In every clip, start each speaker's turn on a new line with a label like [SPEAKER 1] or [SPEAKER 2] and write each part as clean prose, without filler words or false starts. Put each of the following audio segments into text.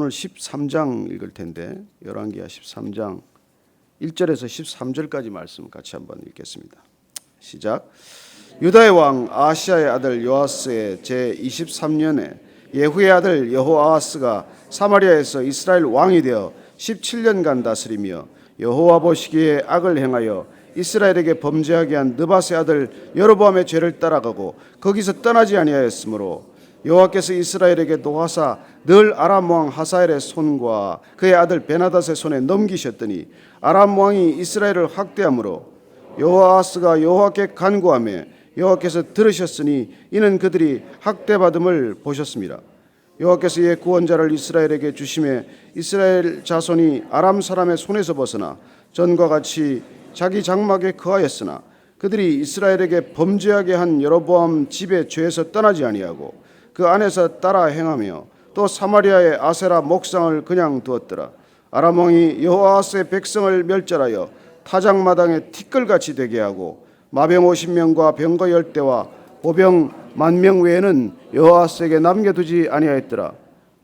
[SPEAKER 1] 오늘 13장 읽을 텐데 열왕기하 13장 1절에서 13절까지 말씀 같이 한번 읽겠습니다. 시작. 유다의 왕 아하시아의 아들 요아스의 제 23년에 예후의 아들 여호아하스가 사마리아에서 이스라엘 왕이 되어 17년간 다스리며 여호와 보시기에 악을 행하여 이스라엘에게 범죄하게 한 느밧의 아들 여로보암의 죄를 따라가고 거기서 떠나지 아니하였으므로 여호와께서 이스라엘에게 노하사 늘 아람 왕 하사엘의 손과 그의 아들 베나닷의 손에 넘기셨더니 아람 왕이 이스라엘을 학대함으로 여호아하스가 여호와께 간구하며 여호와께서 들으셨으니 이는 그들이 학대받음을 보셨습니다. 여호와께서 이의 구원자를 이스라엘에게 주심에 이스라엘 자손이 아람 사람의 손에서 벗어나 전과 같이 자기 장막에 거하였으나 그들이 이스라엘에게 범죄하게 한 여로보암 집의 죄에서 떠나지 아니하고 그 안에서 따라 행하며 또 사마리아의 아세라 목상을 그냥 두었더라. 아람 왕이 여호아하스의 백성을 멸절하여 타작마당에 티끌같이 되게 하고 마병 50명과 병거 10대와 보병 10,000명 외에는 여호아하스에게 남겨두지 아니하였더라.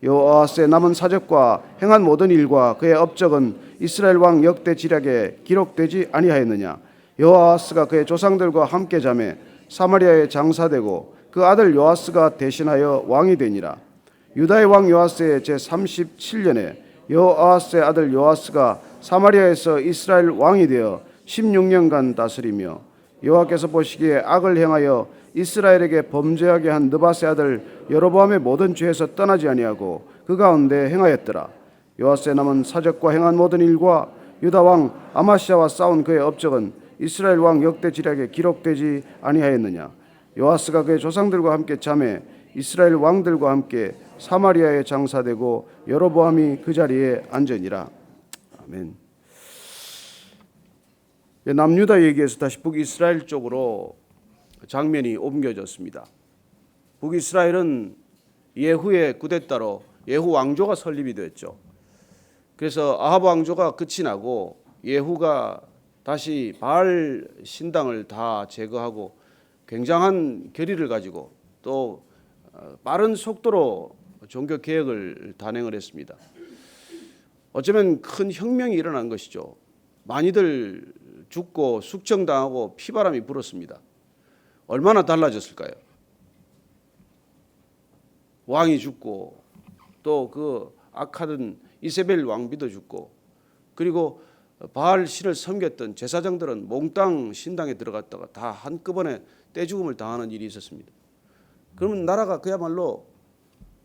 [SPEAKER 1] 여호아하스의 남은 사적과 행한 모든 일과 그의 업적은 이스라엘 왕 역대 지략에 기록되지 아니하였느냐. 여호아하스가 그의 조상들과 함께 자매 사마리아에 장사되고 그 아들 요아스가 대신하여 왕이 되니라. 유다의 왕 요아스의 제 37년에 여호아하스의 아들 요아스가 사마리아에서 이스라엘 왕이 되어 16년간 다스리며 여호와께서 보시기에 악을 행하여 이스라엘에게 범죄하게 한 느밧의 아들 여로보암의 모든 죄에서 떠나지 아니하고 그 가운데 행하였더라. 요아스의 남은 사적과 행한 모든 일과 유다 왕 아마시아와 싸운 그의 업적은 이스라엘 왕 역대 지략에 기록되지 아니하였느냐. 요아스가 그의 조상들과 함께 자매 이스라엘 왕들과 함께 사마리아에 장사되고 여로보암이 그 자리에 앉으니라. 아멘. 남유다 얘기에서 다시 북이스라엘 쪽으로 장면이 옮겨졌습니다. 북이스라엘은 예후의 쿠데타로 예후 왕조가 설립이 됐죠. 그래서 아합 왕조가 끝이 나고 예후가 다시 바알 신당을 다 제거하고 굉장한 결의를 가지고 또 빠른 속도로 종교 개혁을 단행을 했습니다. 어쩌면 큰 혁명이 일어난 것이죠. 많이들 죽고 숙청당하고 피바람이 불었습니다. 얼마나 달라졌을까요? 왕이 죽고 또 그 악하던 이세벨 왕비도 죽고 그리고 바알 신을 섬겼던 제사장들은 몽땅 신당에 들어갔다가 다 한꺼번에 떼죽음을 당하는 일이 있었습니다. 그러면 나라가 그야말로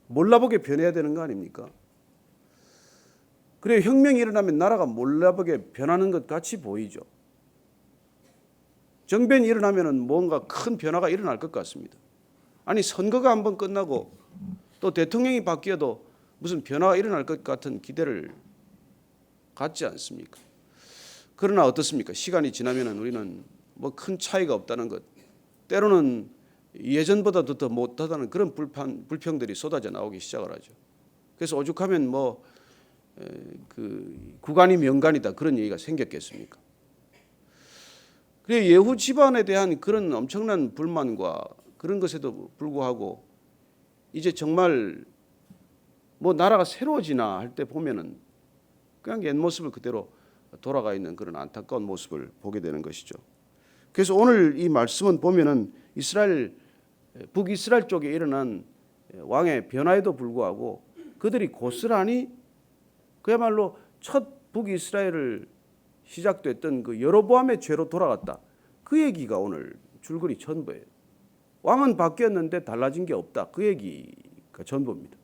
[SPEAKER 1] 몰라보게 변해야 되는 거 아닙니까? 그래 혁명이 일어나면 나라가 몰라보게 변하는 것 같이 보이죠. 정변이 일어나면 뭔가 큰 변화가 일어날 것 같습니다. 아니 선거가 한번 끝나고 또 대통령이 바뀌어도 무슨 변화가 일어날 것 같은 기대를 갖지 않습니까? 그러나 어떻습니까? 시간이 지나면 우리는 뭐 큰 차이가 없다는 것, 때로는 예전보다도 더 못하다는 그런 불평들이 쏟아져 나오기 시작을 하죠. 그래서 오죽하면 뭐 그 구간이 명간이다 그런 얘기가 생겼겠습니까? 그래 예후 집안에 대한 그런 엄청난 불만과 그런 것에도 불구하고 이제 정말 뭐 나라가 새로워지나 할 때 보면은 그냥 옛 모습을 그대로 돌아가 있는 그런 안타까운 모습을 보게 되는 것이죠. 그래서 오늘 이 말씀은 보면은 북이스라엘 쪽에 일어난 왕의 변화에도 불구하고 그들이 고스란히 그야말로 첫 북이스라엘을 시작됐던 그 여로보암의 죄로 돌아갔다. 그 얘기가 오늘 줄거리 전부예요. 왕은 바뀌었는데 달라진 게 없다. 그 얘기가 전부입니다.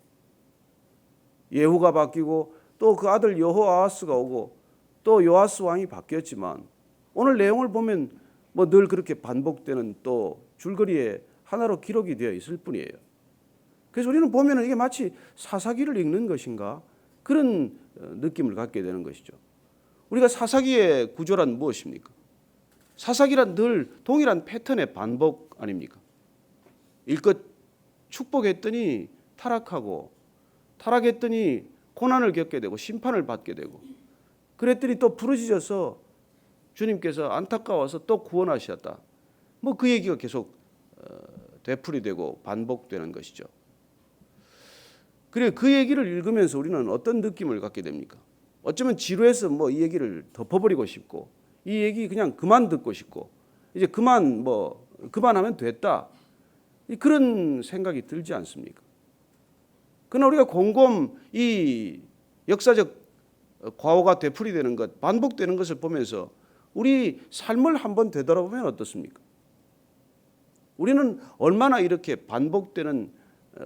[SPEAKER 1] 예후가 바뀌고 또 그 아들 여호아하스가 오고 또 요아스 왕이 바뀌었지만 오늘 내용을 보면 뭐 늘 그렇게 반복되는 또 줄거리에 하나로 기록이 되어 있을 뿐이에요. 그래서 우리는 보면 이게 마치 사사기를 읽는 것인가 그런 느낌을 갖게 되는 것이죠. 우리가 사사기의 구조란 무엇입니까? 사사기란 늘 동일한 패턴의 반복 아닙니까? 일껏 축복했더니 타락하고 타락했더니 고난을 겪게 되고 심판을 받게 되고 그랬더니 또 부르짖어서 주님께서 안타까워서 또 구원하셨다. 뭐 그 얘기가 계속 되풀이되고 반복되는 것이죠. 그래 그 얘기를 읽으면서 우리는 어떤 느낌을 갖게 됩니까? 어쩌면 지루해서 뭐 이 얘기를 덮어버리고 싶고 이 얘기 그냥 그만 듣고 싶고 이제 그만하면 됐다 그런 생각이 들지 않습니까? 그러나 우리가 곰곰 이 역사적 과오가 되풀이되는 것, 반복되는 것을 보면서 우리 삶을 한번 되돌아보면 어떻습니까? 우리는 얼마나 이렇게 반복되는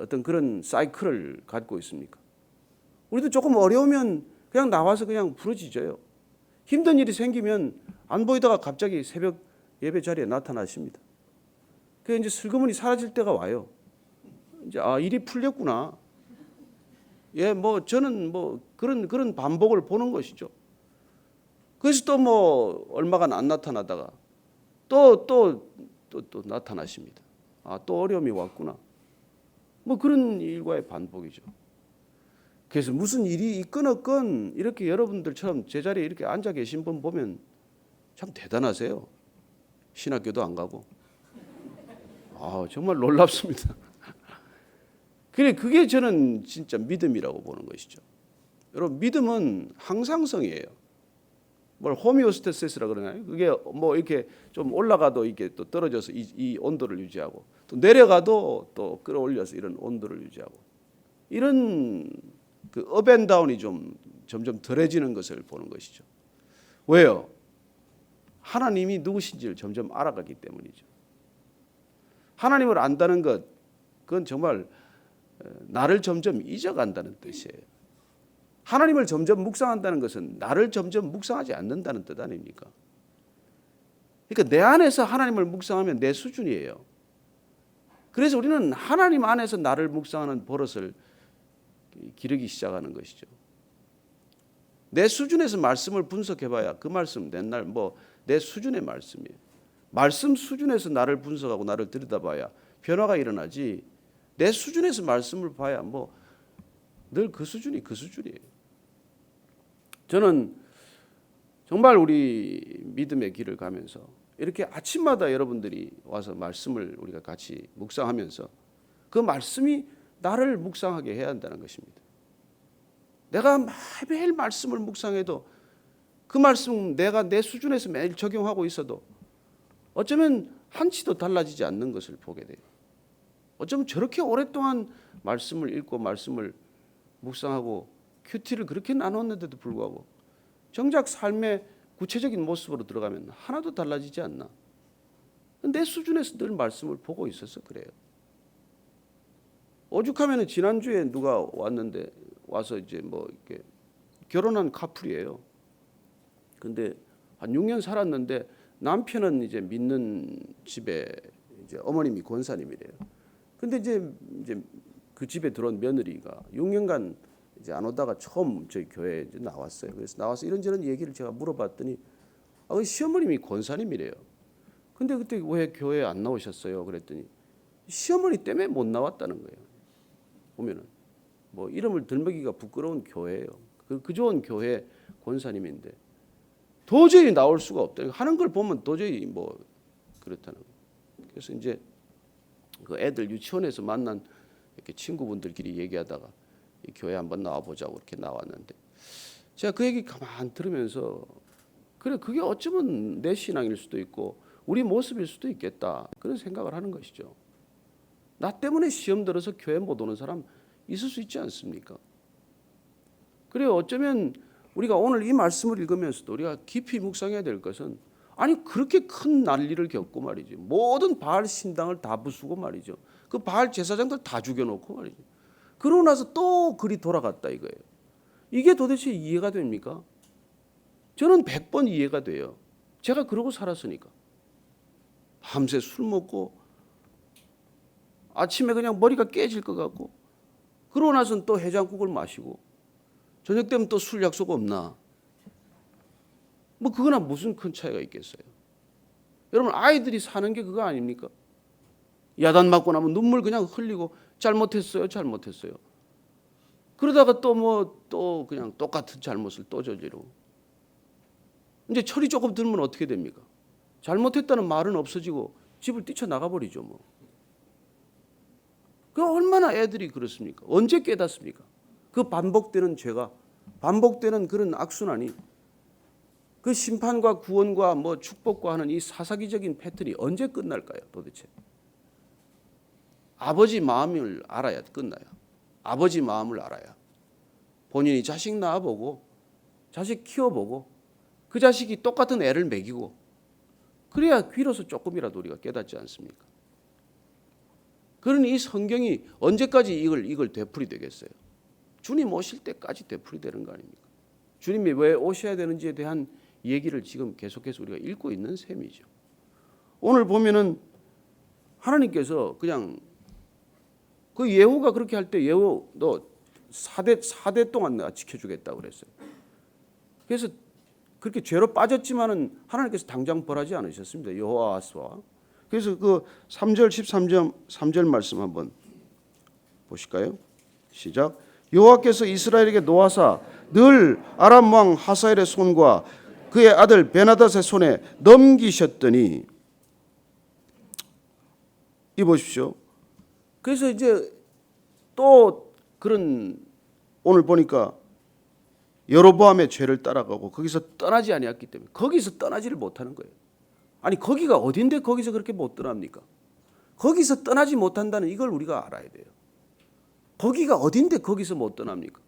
[SPEAKER 1] 어떤 그런 사이클을 갖고 있습니까? 우리도 조금 어려우면 그냥 나와서 그냥 부르짖어요. 힘든 일이 생기면 안 보이다가 갑자기 새벽 예배 자리에 나타나십니다. 그래서 이제 슬그머니 사라질 때가 와요. 이제 일이 풀렸구나. 예, 뭐 저는 뭐 그런 반복을 보는 것이죠. 그래서 또 뭐 얼마간 안 나타나다가 또 나타나십니다. 또 어려움이 왔구나. 뭐 그런 일과의 반복이죠. 그래서 무슨 일이 있건 없건 이렇게 여러분들처럼 제자리에 이렇게 앉아 계신 분 보면 참 대단하세요. 신학교도 안 가고. 정말 놀랍습니다. 그게 저는 진짜 믿음이라고 보는 것이죠. 여러분 믿음은 항상성이에요. 뭘 호미오스테시스라 그러나요? 그게 뭐 이렇게 좀 올라가도 이게 또 떨어져서 이 온도를 유지하고 또 내려가도 또 끌어올려서 이런 온도를 유지하고 이런 그 업앤다운이 좀 점점 덜해지는 것을 보는 것이죠. 왜요? 하나님이 누구신지를 점점 알아가기 때문이죠. 하나님을 안다는 것, 그건 정말 나를 점점 잊어간다는 뜻이에요. 하나님을 점점 묵상한다는 것은 나를 점점 묵상하지 않는다는 뜻 아닙니까? 그러니까 내 안에서 하나님을 묵상하면 내 수준이에요. 그래서 우리는 하나님 안에서 나를 묵상하는 버릇을 기르기 시작하는 것이죠. 내 수준에서 말씀을 분석해봐야 그 말씀 맨날 내 수준의 말씀이에요. 말씀 수준에서 나를 분석하고 나를 들여다봐야 변화가 일어나지. 내 수준에서 말씀을 봐야 늘 그 수준이에요. 저는 정말 우리 믿음의 길을 가면서 이렇게 아침마다 여러분들이 와서 말씀을 우리가 같이 묵상하면서 그 말씀이 나를 묵상하게 해야 한다는 것입니다. 내가 매일 말씀을 묵상해도 그 말씀 내가 내 수준에서 매일 적용하고 있어도 어쩌면 한치도 달라지지 않는 것을 보게 돼요. 어쩌면 저렇게 오랫동안 말씀을 읽고 말씀을 묵상하고 큐티를 그렇게 나눴는데도 불구하고 정작 삶의 구체적인 모습으로 들어가면 하나도 달라지지 않나. 내 수준에서 늘 말씀을 보고 있어서 그래요. 오죽하면 지난주에 누가 왔는데 와서 이제 이렇게 결혼한 커플이에요. 근데 한 6년 살았는데 남편은 이제 믿는 집에 이제 어머님이 권사님이래요. 근데 이제 그 집에 들어온 며느리가 6년간 이제 안 오다가 처음 저희 교회에 이제 나왔어요. 그래서 나와서 이런저런 얘기를 제가 물어봤더니 시어머님이 권사님이래요. 근데 그때 왜 교회에 안 나오셨어요? 그랬더니 시어머니 때문에 못 나왔다는 거예요. 보면은 이름을 들먹이기가 부끄러운 교회예요. 그 좋은 교회 권사님인데 도저히 나올 수가 없다. 하는 걸 보면 도저히 그렇다는 거예요. 그래서 이제 그 애들 유치원에서 만난 이렇게 친구분들끼리 얘기하다가 이 교회 한번 나와보자고 이렇게 나왔는데 제가 그 얘기 가만 들으면서 그래 그게 어쩌면 내 신앙일 수도 있고 우리 모습일 수도 있겠다 그런 생각을 하는 것이죠. 나 때문에 시험 들어서 교회 못 오는 사람 있을 수 있지 않습니까? 그래요. 어쩌면 우리가 오늘 이 말씀을 읽으면서도 우리가 깊이 묵상해야 될 것은 아니 그렇게 큰 난리를 겪고 말이죠. 모든 바알 신당을 다 부수고 말이죠. 그 바알 제사장들 다 죽여놓고 말이죠. 그러고 나서 또 그리 돌아갔다 이거예요. 이게 도대체 이해가 됩니까? 저는 100번 이해가 돼요. 제가 그러고 살았으니까. 밤새 술 먹고 아침에 그냥 머리가 깨질 것 같고 그러고 나서는 또 해장국을 마시고 저녁 되면 또 술 약속 없나? 그거나 무슨 큰 차이가 있겠어요. 여러분 아이들이 사는 게 그거 아닙니까? 야단 맞고 나면 눈물 그냥 흘리고 잘못했어요. 그러다가 또 그냥 똑같은 잘못을 또 저지르고 이제 철이 조금 들면 어떻게 됩니까? 잘못했다는 말은 없어지고 집을 뛰쳐나가 버리죠. 그 얼마나 애들이 그렇습니까? 언제 깨닫습니까? 그 반복되는 죄가, 반복되는 그런 악순환이, 그 심판과 구원과 뭐 축복과 하는 이 사사기적인 패턴이 언제 끝날까요? 도대체 아버지 마음을 알아야 끝나요. 아버지 마음을 알아야 본인이 자식 낳아보고 자식 키워보고 그 자식이 똑같은 애를 먹이고 그래야 비로소 조금이라도 우리가 깨닫지 않습니까? 그러니 이 성경이 언제까지 이걸 되풀이 되겠어요? 주님 오실 때까지 되풀이 되는 거 아닙니까? 주님이 왜 오셔야 되는지에 대한 얘기를 지금 계속해서 우리가 읽고 있는 셈이죠. 오늘 보면은 하나님께서 그냥 그 예후가 그렇게 할 때 예후 너 4대 동안 내가 지켜주겠다고 그랬어요. 그래서 그렇게 죄로 빠졌지만은 하나님께서 당장 벌하지 않으셨습니다. 여호와스와. 그래서 그 3절 13절 말씀 한번 보실까요? 시작. 여호와께서 이스라엘에게 노하사 늘 아람 왕 하사엘의 손과 그의 아들 베나닷의 손에 넘기셨더니, 이 보십시오. 그래서 이제 또 그런 오늘 보니까 여로보암의 죄를 따라가고 거기서 떠나지 아니었기 때문에 거기서 떠나지를 못하는 거예요. 아니 거기가 어딘데 거기서 그렇게 못 떠납니까? 거기서 떠나지 못한다는 이걸 우리가 알아야 돼요. 거기가 어딘데 거기서 못 떠납니까?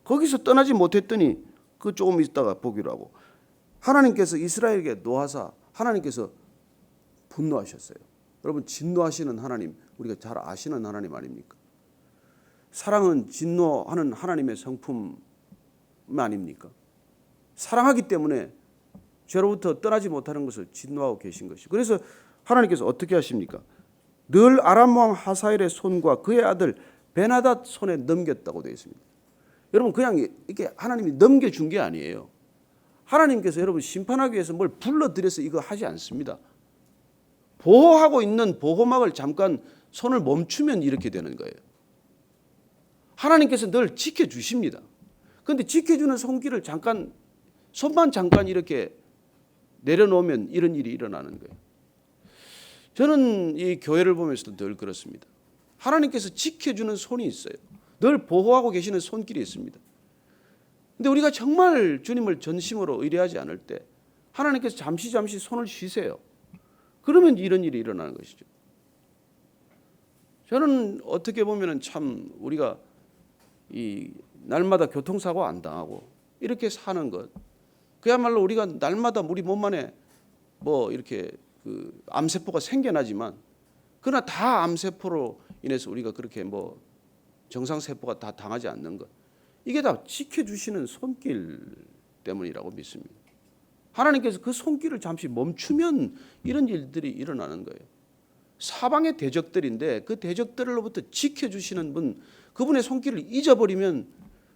[SPEAKER 1] 거기서 떠나지 못했더니 그 조금 있다가 보기로 하고 하나님께서 이스라엘에게 노하사 하나님께서 분노하셨어요. 여러분 진노하시는 하나님 우리가 잘 아시는 하나님 아닙니까? 사랑은 진노하는 하나님의 성품 아닙니까? 사랑하기 때문에 죄로부터 떠나지 못하는 것을 진노하고 계신 것이죠. 그래서 하나님께서 어떻게 하십니까? 늘 아람 왕 하사엘의 손과 그의 아들 베나닷 손에 넘겼다고 되어 있습니다. 여러분 그냥 이렇게 하나님이 넘겨준 게 아니에요. 하나님께서 여러분 심판하기 위해서 뭘 불러들여서 이거 하지 않습니다. 보호하고 있는 보호막을 잠깐 손을 멈추면 이렇게 되는 거예요. 하나님께서 늘 지켜주십니다. 그런데 지켜주는 손길을 잠깐 손만 잠깐 이렇게 내려놓으면 이런 일이 일어나는 거예요. 저는 이 교회를 보면서도 늘 그렇습니다. 하나님께서 지켜주는 손이 있어요. 늘 보호하고 계시는 손길이 있습니다. 그런데 우리가 정말 주님을 전심으로 의뢰하지 않을 때 하나님께서 잠시 손을 쉬세요. 그러면 이런 일이 일어나는 것이죠. 저는 어떻게 보면 참 우리가 이 날마다 교통사고 안 당하고 이렇게 사는 것, 그야말로 우리가 날마다 우리 몸 안에 뭐 이렇게 그 암세포가 생겨나지만 그러나 다 암세포로 인해서 우리가 그렇게 뭐 정상세포가 다 당하지 않는 것, 이게 다 지켜주시는 손길 때문이라고 믿습니다. 하나님께서 그 손길을 잠시 멈추면 이런 일들이 일어나는 거예요. 사방의 대적들인데 그 대적들로부터 지켜주시는 분, 그분의 손길을 잊어버리면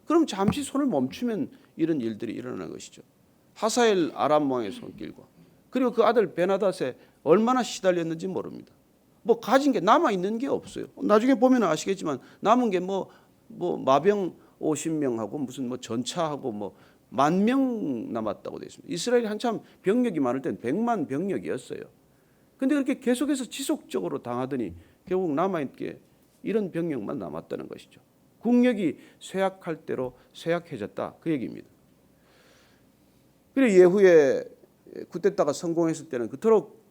[SPEAKER 1] 그럼 잠시 손을 멈추면 이런 일들이 일어나는 것이죠. 하사엘 아람 왕의 손길과 그리고 그 아들 베나닷에 얼마나 시달렸는지 모릅니다. 뭐 가진 게 남아 있는 게 없어요. 나중에 보면 아시겠지만 남은 게 뭐 마병 50명하고 무슨 뭐 전차하고 뭐 10,000명 남았다고 되어 있습니다. 이스라엘이 한참 병력이 많을 땐 100만 병력이었어요. 그런데 그렇게 계속해서 지속적으로 당하더니 결국 남아있게 이런 병력만 남았다는 것이죠. 국력이 쇠약할 대로 쇠약해졌다 그 얘기입니다. 그리고 예후에 쿠데타가 성공했을 때는 그토록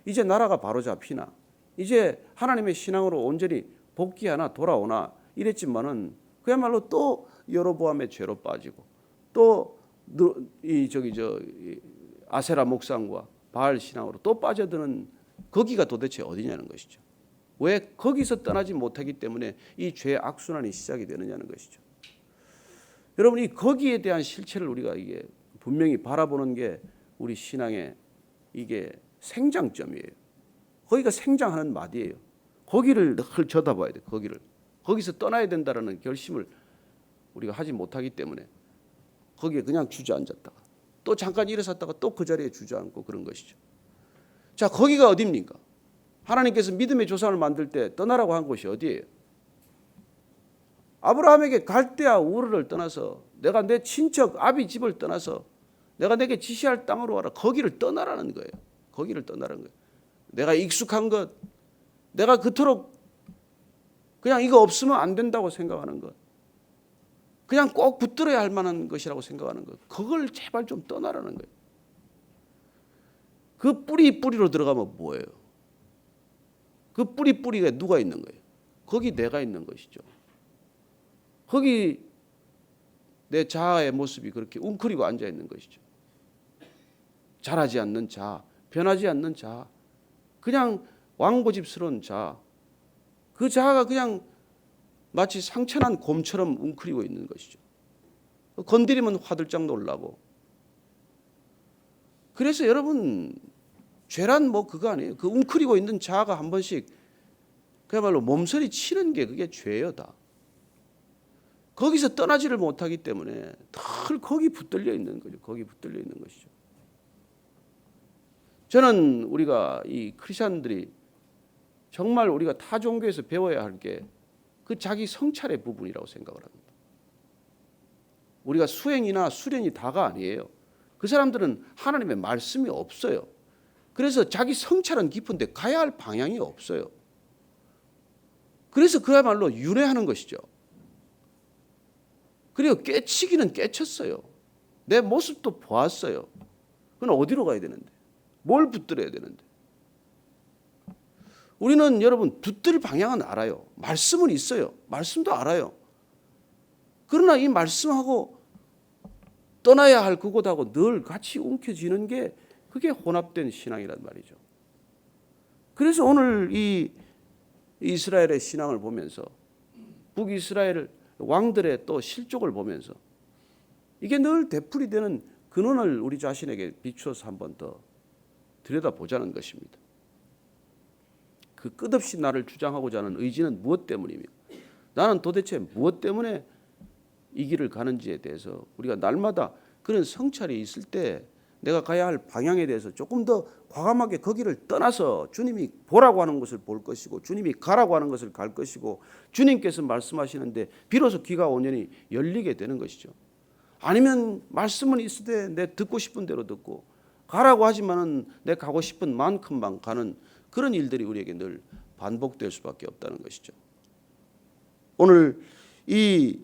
[SPEAKER 1] 이제 나라가 바로 잡히나 이제 하나님의 신앙으로 온전히 복귀하나 돌아오나 이랬지만은 그야말로 또 여로보암의 죄로 빠지고 또 이 아세라 목상과 바알 신앙으로 또 빠져드는 거기가 도대체 어디냐는 것이죠. 왜 거기서 떠나지 못하기 때문에 이 죄의 악순환이 시작이 되느냐는 것이죠. 여러분 이 거기에 대한 실체를 우리가 이게 분명히 바라보는 게 우리 신앙의 이게 생장점이에요. 거기가 생장하는 마디예요. 거기를 늘 쳐다봐야 돼. 거기서 떠나야 된다라는 결심을 우리가 하지 못하기 때문에 거기에 그냥 주저앉았다가 또 잠깐 일어섰다가 또 그 자리에 주저앉고 그런 것이죠. 자, 거기가 어디입니까? 하나님께서 믿음의 조상을 만들 때 떠나라고 한 곳이 어디예요? 아브라함에게 갈대아 우르를 떠나서 내가 내 친척 아비 집을 떠나서 내가 내게 지시할 땅으로 와라. 거기를 떠나라는 거예요. 거기를 떠나라는 거예요. 내가 익숙한 것, 내가 그토록 그냥 이거 없으면 안 된다고 생각하는 것, 그냥 꼭 붙들어야 할 만한 것이라고 생각하는 것, 그걸 제발 좀 떠나라는 거예요. 그 뿌리로 들어가면 뭐예요? 그 뿌리가 누가 있는 거예요? 거기 내가 있는 것이죠. 거기 내 자아의 모습이 그렇게 웅크리고 앉아 있는 것이죠. 자라지 않는 자아, 변하지 않는 자아, 그냥 왕고집스러운 자아, 그 자아가 그냥 마치 상처난 곰처럼 웅크리고 있는 것이죠. 건드리면 화들짝 놀라고. 그래서 여러분, 죄란 뭐 그거 아니에요. 그 웅크리고 있는 자아가 한 번씩 그야말로 몸서리 치는 게 그게 죄예요 다. 거기서 떠나지를 못하기 때문에 늘 거기 붙들려 있는 거죠. 거기 붙들려 있는 것이죠. 저는 우리가 이 크리스천들이 정말 우리가 타 종교에서 배워야 할 게 그 자기 성찰의 부분이라고 생각을 합니다. 우리가 수행이나 수련이 다가 아니에요. 그 사람들은 하나님의 말씀이 없어요. 그래서 자기 성찰은 깊은데 가야 할 방향이 없어요. 그래서 그야말로 윤회하는 것이죠. 그리고 깨치기는 깨쳤어요. 내 모습도 보았어요. 그건 어디로 가야 되는데? 뭘 붙들어야 되는데? 우리는 여러분 붙들 방향은 알아요. 말씀은 있어요. 말씀도 알아요. 그러나 이 말씀하고 떠나야 할 그곳하고 늘 같이 움켜쥐는 게 그게 혼합된 신앙이란 말이죠. 그래서 오늘 이 이스라엘의 신앙을 보면서 북이스라엘 왕들의 또 실족을 보면서 이게 늘 되풀이되는 근원을 우리 자신에게 비추어서 한 번 더 들여다보자는 것입니다. 그 끝없이 나를 주장하고자 하는 의지는 무엇 때문이며 나는 도대체 무엇 때문에 이 길을 가는지에 대해서 우리가 날마다 그런 성찰이 있을 때 내가 가야 할 방향에 대해서 조금 더 과감하게 거기를 떠나서 주님이 보라고 하는 것을 볼 것이고 주님이 가라고 하는 것을 갈 것이고 주님께서 말씀하시는데 비로소 귀가 온전히 열리게 되는 것이죠. 아니면 말씀은 있으되 내 듣고 싶은 대로 듣고 가라고 하지만은 내 가고 싶은 만큼만 가는 그런 일들이 우리에게 늘 반복될 수밖에 없다는 것이죠. 오늘 이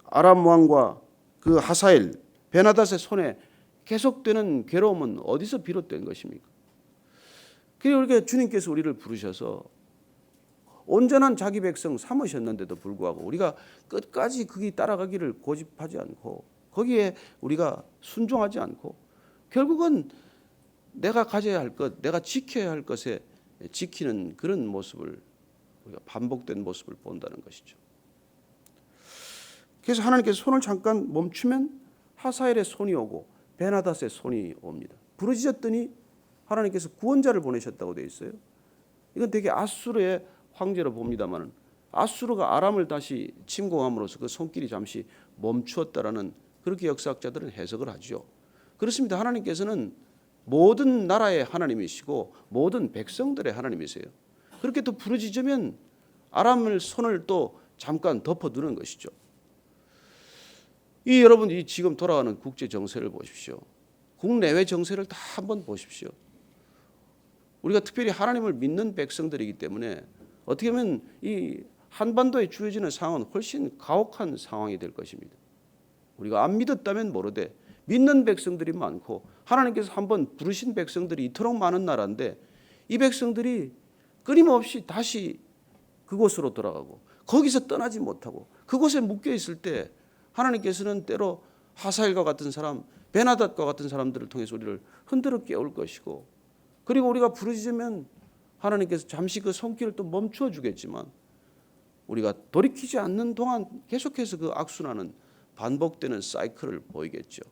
[SPEAKER 1] 아람 왕과 그 하사엘 베나닷의 손에 계속되는 괴로움은 어디서 비롯된 것입니까? 그리고 이렇게 주님께서 우리를 부르셔서 온전한 자기 백성 삼으셨는데도 불구하고 우리가 끝까지 거기 따라가기를 고집하지 않고 거기에 우리가 순종하지 않고 결국은 내가 가져야 할 것, 내가 지켜야 할 것에 지키는 그런 모습을 우리가 반복된 모습을 본다는 것이죠. 그래서 하나님께서 손을 잠깐 멈추면 하사엘의 손이 오고 베나닷의 손이 옵니다. 부르짖었더니 하나님께서 구원자를 보내셨다고 되어 있어요. 이건 되게 아수르의 황제로 봅니다만 아수르가 아람을 다시 침공함으로써 그 손길이 잠시 멈추었다라는 그렇게 역사학자들은 해석을 하죠. 그렇습니다. 하나님께서는 모든 나라의 하나님이시고 모든 백성들의 하나님이세요. 그렇게 또 부르짖으면 아람을 손을 또 잠깐 덮어두는 것이죠. 이 여러분이 지금 돌아가는 국제 정세를 보십시오. 국내외 정세를 다 한번 보십시오. 우리가 특별히 하나님을 믿는 백성들이기 때문에 어떻게 보면 이 한반도에 주어지는 상황은 훨씬 가혹한 상황이 될 것입니다. 우리가 안 믿었다면 모르되 믿는 백성들이 많고 하나님께서 한번 부르신 백성들이 이토록 많은 나라인데 이 백성들이 끊임없이 다시 그곳으로 돌아가고 거기서 떠나지 못하고 그곳에 묶여 있을 때 하나님께서는 때로 하사엘과 같은 사람, 베나닷과 같은 사람들을 통해서 우리를 흔들어 깨울 것이고 그리고 우리가 부르짖으면 하나님께서 잠시 그 손길을 또 멈추어 주겠지만 우리가 돌이키지 않는 동안 계속해서 그 악순환은 반복되는 사이클을 보이겠죠.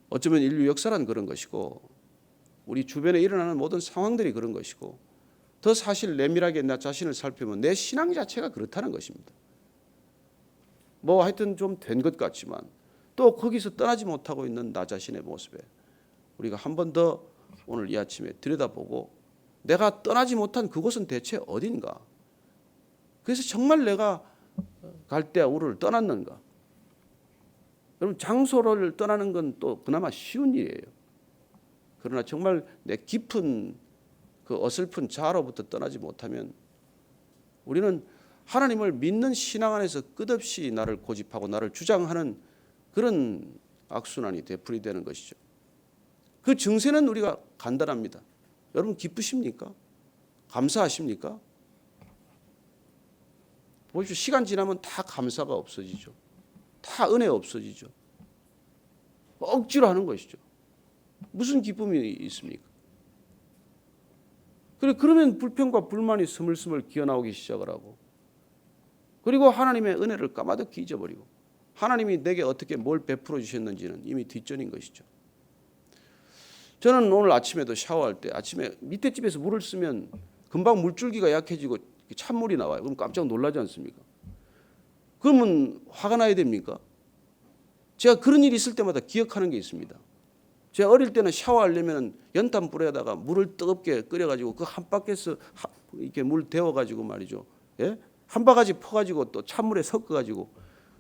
[SPEAKER 1] 어쩌면 인류 역사란 그런 것이고 우리 주변에 일어나는 모든 상황들이 그런 것이고 더 사실 내밀하게 나 자신을 살펴보면 내 신앙 자체가 그렇다는 것입니다. 뭐 하여튼 좀 된 것 같지만 또 거기서 떠나지 못하고 있는 나 자신의 모습에 우리가 한 번 더 오늘 이 아침에 들여다보고 내가 떠나지 못한 그곳은 대체 어딘가? 그래서 정말 내가 갈대아 우르를 떠났는가? 여러분 장소를 떠나는 건 또 그나마 쉬운 일이에요. 그러나 정말 내 깊은 그 어설픈 자아로부터 떠나지 못하면 우리는 하나님을 믿는 신앙 안에서 끝없이 나를 고집하고 나를 주장하는 그런 악순환이 되풀이되는 것이죠. 그 증세는 우리가 간단합니다. 여러분 기쁘십니까? 감사하십니까? 보십시오. 시간 지나면 다 감사가 없어지죠. 다 은혜 없어지죠. 억지로 하는 것이죠. 무슨 기쁨이 있습니까? 그러면 불평과 불만이 스물스물 기어나오기 시작을 하고, 그리고 하나님의 은혜를 까마득히 잊어버리고, 하나님이 내게 어떻게 뭘 베풀어 주셨는지는 이미 뒷전인 것이죠. 저는 오늘 아침에도 샤워할 때 아침에 밑에 집에서 물을 쓰면 금방 물줄기가 약해지고 찬물이 나와요. 그럼 깜짝 놀라지 않습니까? 그러면 화가 나야 됩니까? 제가 그런 일이 있을 때마다 기억하는 게 있습니다. 제가 어릴 때는 샤워하려면 연탄 불에다가 물을 뜨겁게 끓여가지고 그 한 바퀴에서 이렇게 물 데워가지고 말이죠. 예? 한 바가지 퍼가지고 또 찬물에 섞어가지고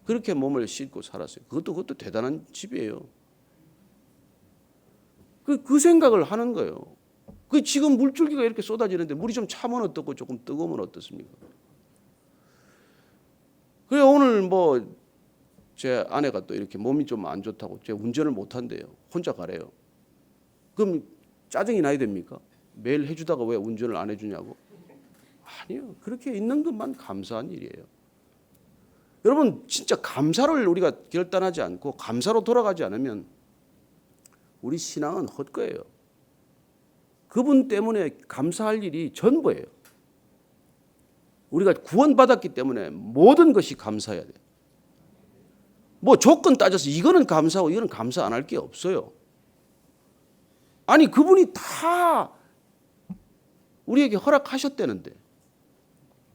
[SPEAKER 1] 그렇게 몸을 씻고 살았어요. 그것도 대단한 집이에요. 그 생각을 하는 거예요. 그 지금 물줄기가 이렇게 쏟아지는데 물이 좀 차면 어떻고 조금 뜨거우면 어떻습니까? 그래 오늘 뭐 제 아내가 또 이렇게 몸이 좀 안 좋다고 제가 운전을 못 한대요. 혼자 가래요. 그럼 짜증이 나야 됩니까? 매일 해주다가 왜 운전을 안 해주냐고? 아니요. 그렇게 있는 것만 감사한 일이에요. 여러분 진짜 감사를 우리가 결단하지 않고 감사로 돌아가지 않으면 우리 신앙은 헛거예요. 그분 때문에 감사할 일이 전부예요. 우리가 구원받았기 때문에 모든 것이 감사해야 돼요. 뭐 조건 따져서 이거는 감사하고 이거는 감사 안 할 게 없어요. 아니 그분이 다 우리에게 허락하셨다는데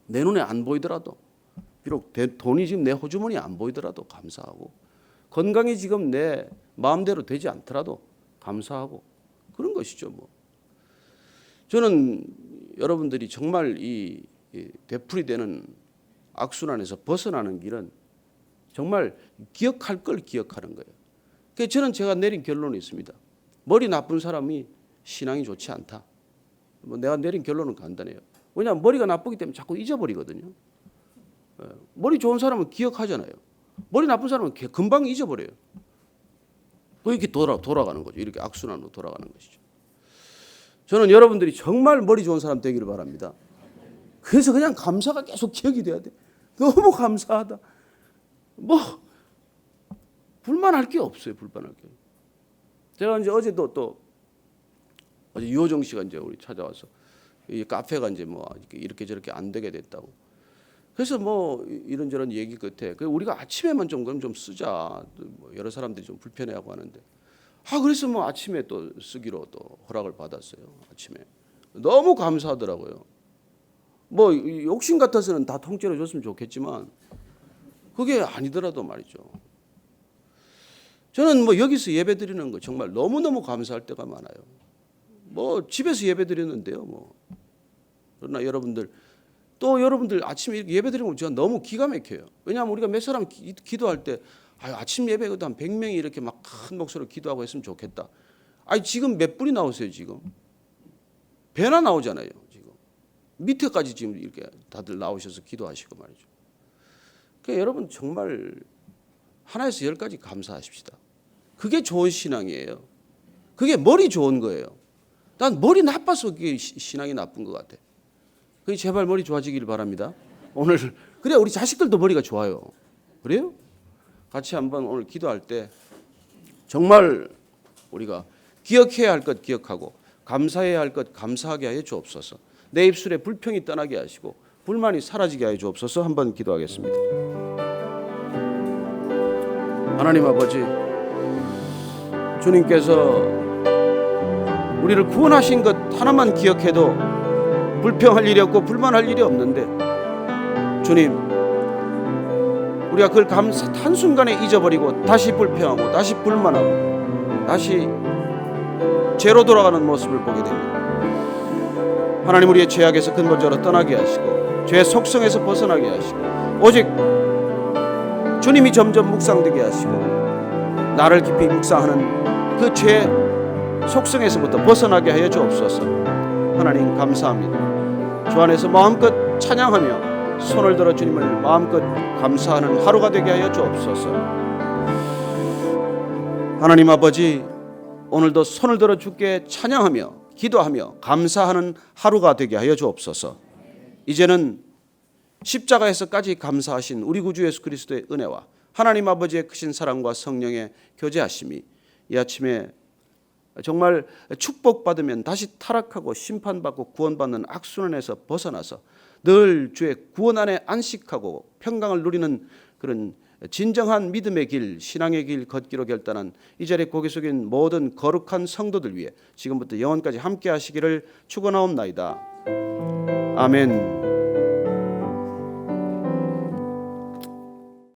[SPEAKER 1] 내 눈에 안 보이더라도, 비록 돈이 지금 내 호주머니에 안 보이더라도 감사하고, 건강이 지금 내 마음대로 되지 않더라도 감사하고, 그런 것이죠. 뭐 저는 여러분들이 정말 이 되풀이되는 악순환에서 벗어나는 길은 정말 기억할 걸 기억하는 거예요. 그래서 저는 제가 내린 결론이 있습니다. 머리 나쁜 사람이 신앙이 좋지 않다. 뭐 내가 내린 결론은 간단해요. 왜냐하면 머리가 나쁘기 때문에 자꾸 잊어버리거든요. 머리 좋은 사람은 기억하잖아요. 머리 나쁜 사람은 금방 잊어버려요. 이렇게 돌아가는 거죠. 이렇게 악순환으로 돌아가는 것이죠. 저는 여러분들이 정말 머리 좋은 사람 되기를 바랍니다. 그래서 그냥 감사가 계속 기억이 돼야 돼. 너무 감사하다. 뭐 불만할 게 없어요. 불만할 게. 제가 이제 어제도 어제 유호정 씨가 이제 우리 찾아와서 이 카페가 이제 뭐 이렇게 저렇게 안 되게 됐다고. 그래서 뭐 이런저런 얘기 끝에 우리가 아침에만 그럼 좀 쓰자. 뭐 여러 사람들이 좀 불편해하고 하는데, 그래서 뭐 아침에 또 쓰기로 또 허락을 받았어요. 아침에 너무 감사하더라고요. 뭐 욕심 같아서는 다 통째로 줬으면 좋겠지만 그게 아니더라도 말이죠. 저는 뭐 여기서 예배 드리는 거 정말 너무너무 감사할 때가 많아요. 뭐 집에서 예배 드렸는데요. 뭐 그러나 여러분들 아침에 이렇게 예배 드리는 거 제가 너무 기가 막혀요. 왜냐하면 우리가 몇 사람 기도할 때 아침 예배에도 한 100명이 이렇게 막 큰 목소리로 기도하고 했으면 좋겠다. 지금 몇 분이 나오세요 지금? 배나 나오잖아요 지금. 밑에까지 지금 이렇게 다들 나오셔서 기도하시고 말이죠. 그러니까 여러분 정말 하나에서 10까지 감사하십시다. 그게 좋은 신앙이에요. 그게 머리 좋은 거예요. 난 머리 나빠서 그게 신앙이 나쁜 것 같아. 그게 제발 머리 좋아지기를 바랍니다. 오늘 그래 우리 자식들도 머리가 좋아요. 그래요? 같이 한번 오늘 기도할 때 정말 우리가 기억해야 할 것 기억하고 감사해야 할 것 감사하게 하여 주옵소서. 내 입술에 불평이 떠나게 하시고 불만이 사라지게 하여 주옵소서. 한번 기도하겠습니다. 하나님 아버지, 주님께서 우리를 구원하신 것 하나만 기억해도 불평할 일이 없고 불만할 일이 없는데, 주님 우리가 그걸 한순간에 잊어버리고 다시 불평하고 다시 불만하고 다시 죄로 돌아가는 모습을 보게 됩니다. 하나님 우리의 죄악에서 근본적으로 떠나게 하시고 죄의 속성에서 벗어나게 하시고 오직 주님이 점점 묵상되게 하시고 나를 깊이 묵상하는 그 죄 속성에서부터 벗어나게 하여 주옵소서. 하나님 감사합니다. 주 안에서 마음껏 찬양하며 손을 들어 주님을 마음껏 감사하는 하루가 되게 하여 주옵소서. 하나님 아버지, 오늘도 손을 들어 주께 찬양하며 기도하며 감사하는 하루가 되게 하여 주옵소서. 이제는 십자가에서까지 감사하신 우리 구주 예수 그리스도의 은혜와 하나님 아버지의 크신 사랑과 성령의 교제하심이 이 아침에 정말 축복받으면 다시 타락하고 심판받고 구원받는 악순환에서 벗어나서 늘 주의 구원 안에 안식하고 평강을 누리는 그런 진정한 믿음의 길, 신앙의 길 걷기로 결단한 이 자리에 고개 숙인 모든 거룩한 성도들 위해 지금부터 영원까지 함께 하시기를 축원하옵나이다. 아멘.